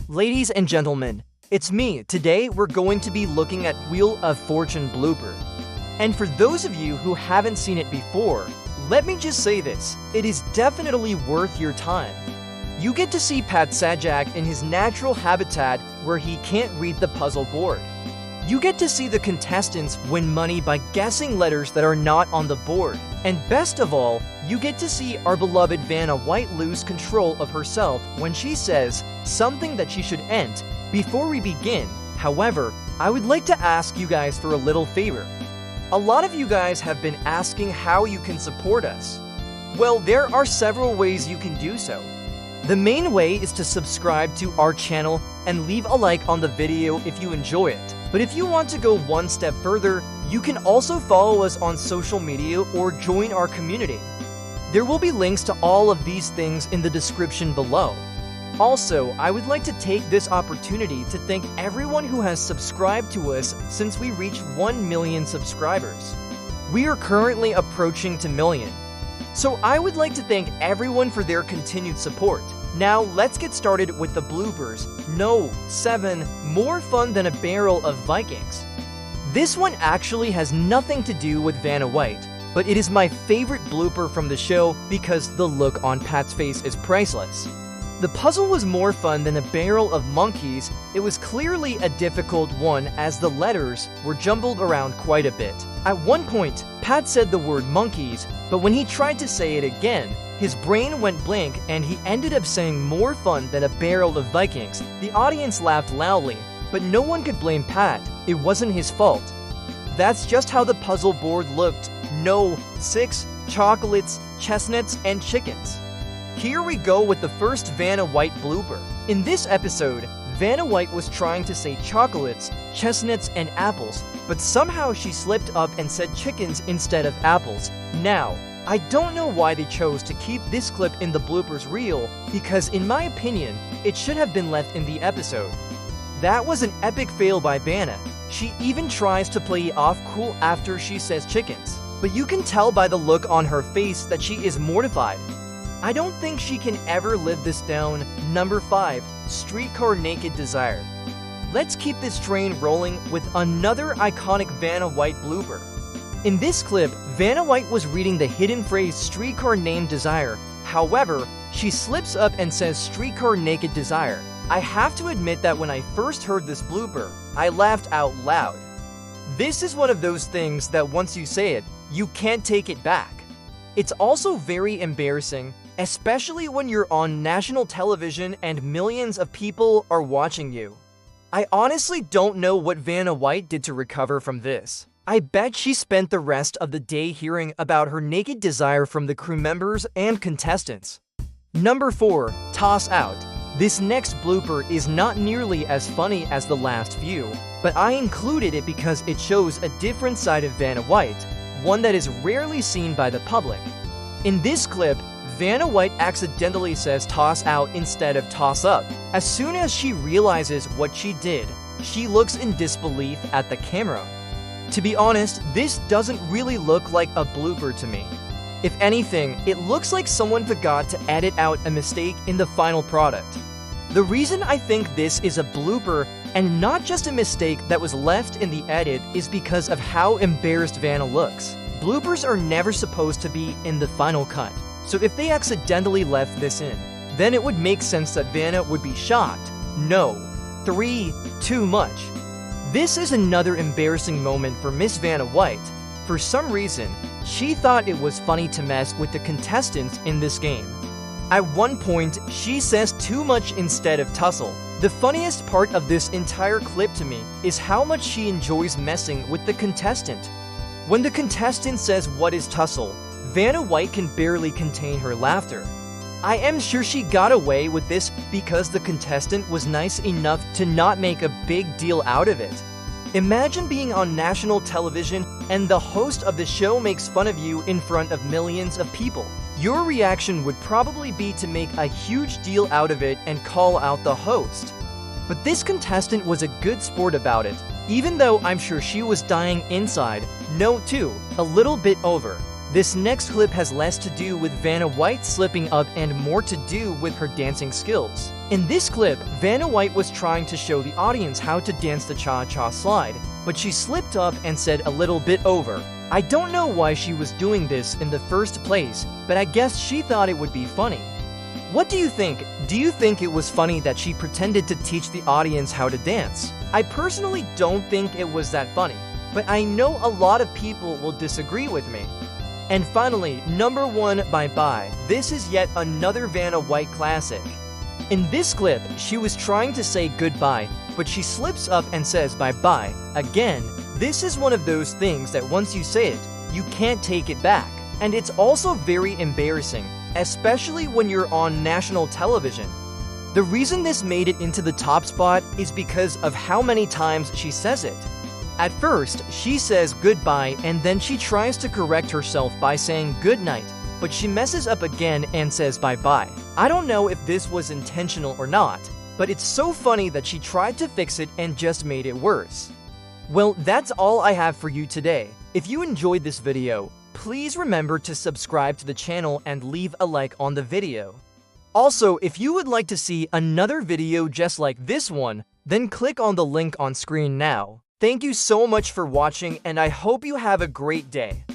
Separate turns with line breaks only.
Ladies and gentlemen, it's me. Today we're going to be looking at Wheel of Fortune blooper. And for those of you who haven't seen it before, let me just say this, it is definitely worth your time. You get to see Pat Sajak in his natural habitat where he can't read the puzzle board. You get to see the contestants win money by guessing letters that are not on the board. And best of all, you get to see our beloved Vanna White lose control of herself when she says something that she should end. Before we begin, however, I would like to ask you guys for a little favor. A lot of you guys have been asking how you can support us. Well, there are several ways you can do so. The main way is to subscribe to our channel and leave a like on the video if you enjoy it. But if you want to go one step further, you can also follow us on social media or join our community. There will be links to all of these things in the description below. Also, I would like to take this opportunity to thank everyone who has subscribed to us since we reached 1 million subscribers. We are currently approaching to million. So I would like to thank everyone for their continued support. Now let's get started with the bloopers. No, 7, more fun than a Barrel of Vikings. This one actually has nothing to do with Vanna White, but it is my favorite blooper from the show because the look on Pat's face is priceless. The puzzle was more fun than a barrel of monkeys. It was clearly a difficult one as the letters were jumbled around quite a bit. At one point, Pat said the word monkeys, but when he tried to say it again, his brain went blank and he ended up saying more fun than a barrel of Vikings. The audience laughed loudly, but no one could blame Pat. It wasn't his fault. That's just how the puzzle board looked. No, 6 chocolates, chestnuts, and chickens. Here we go with the first Vanna White blooper. In this episode, Vanna White was trying to say chocolates, chestnuts, and apples, but somehow she slipped up and said chickens instead of apples. Now, I don't know why they chose to keep this clip in the bloopers reel, because in my opinion, it should have been left in the episode. That was an epic fail by Vanna. She even tries to play it off cool after she says chickens, but you can tell by the look on her face that she is mortified. I don't think she can ever live this down. Number 5, Streetcar Naked Desire. Let's keep this train rolling with another iconic Vanna White blooper. In this clip, Vanna White was reading the hidden phrase streetcar named Desire. However, she slips up and says Streetcar Naked Desire. I have to admit that when I first heard this blooper, I laughed out loud. This is one of those things that once you say it, you can't take it back. It's also very embarrassing, especially when you're on national television and millions of people are watching you. I honestly don't know what Vanna White did to recover from this. I bet she spent the rest of the day hearing about her naked desire from the crew members and contestants. Number 4, Toss Out. This next blooper is not nearly as funny as the last few, but I included it because it shows a different side of Vanna White, one that is rarely seen by the public. In this clip, Vanna White accidentally says toss out instead of toss up. As soon as she realizes what she did, she looks in disbelief at the camera. To be honest, this doesn't really look like a blooper to me. If anything, it looks like someone forgot to edit out a mistake in the final product. The reason I think this is a blooper and not just a mistake that was left in the edit is because of how embarrassed Vanna looks. Bloopers are never supposed to be in the final cut, so if they accidentally left this in, then it would make sense that Vanna would be shocked. No. 3, too much. This is another embarrassing moment for Miss Vanna White. For some reason, she thought it was funny to mess with the contestants in this game. At one point, she says too much instead of tussle. The funniest part of this entire clip to me is how much she enjoys messing with the contestant. When the contestant says what is tussle, Vanna White can barely contain her laughter. I am sure she got away with this because the contestant was nice enough to not make a big deal out of it. Imagine being on national television and the host of the show makes fun of you in front of millions of people. Your reaction would probably be to make a huge deal out of it and call out the host. But this contestant was a good sport about it, even though I'm sure she was dying inside. No, too, a little bit over. This next clip has less to do with Vanna White slipping up and more to do with her dancing skills. In this clip, Vanna White was trying to show the audience how to dance the cha-cha slide, but she slipped up and said a little bit over. I don't know why she was doing this in the first place, but I guess she thought it would be funny. What do you think? Do you think it was funny that she pretended to teach the audience how to dance? I personally don't think it was that funny, but I know a lot of people will disagree with me. And finally, number 1, Bye Bye. This is yet another Vanna White classic. In this clip, she was trying to say goodbye, but she slips up and says bye bye. Again, this is one of those things that once you say it, you can't take it back. And it's also very embarrassing, especially when you're on national television. The reason this made it into the top spot is because of how many times she says it. At first, she says goodbye and then she tries to correct herself by saying good night, but she messes up again and says bye-bye. I don't know if this was intentional or not, but it's so funny that she tried to fix it and just made it worse. Well, that's all I have for you today. If you enjoyed this video, please remember to subscribe to the channel and leave a like on the video. Also, if you would like to see another video just like this one, then click on the link on screen now. Thank you so much for watching, and I hope you have a great day.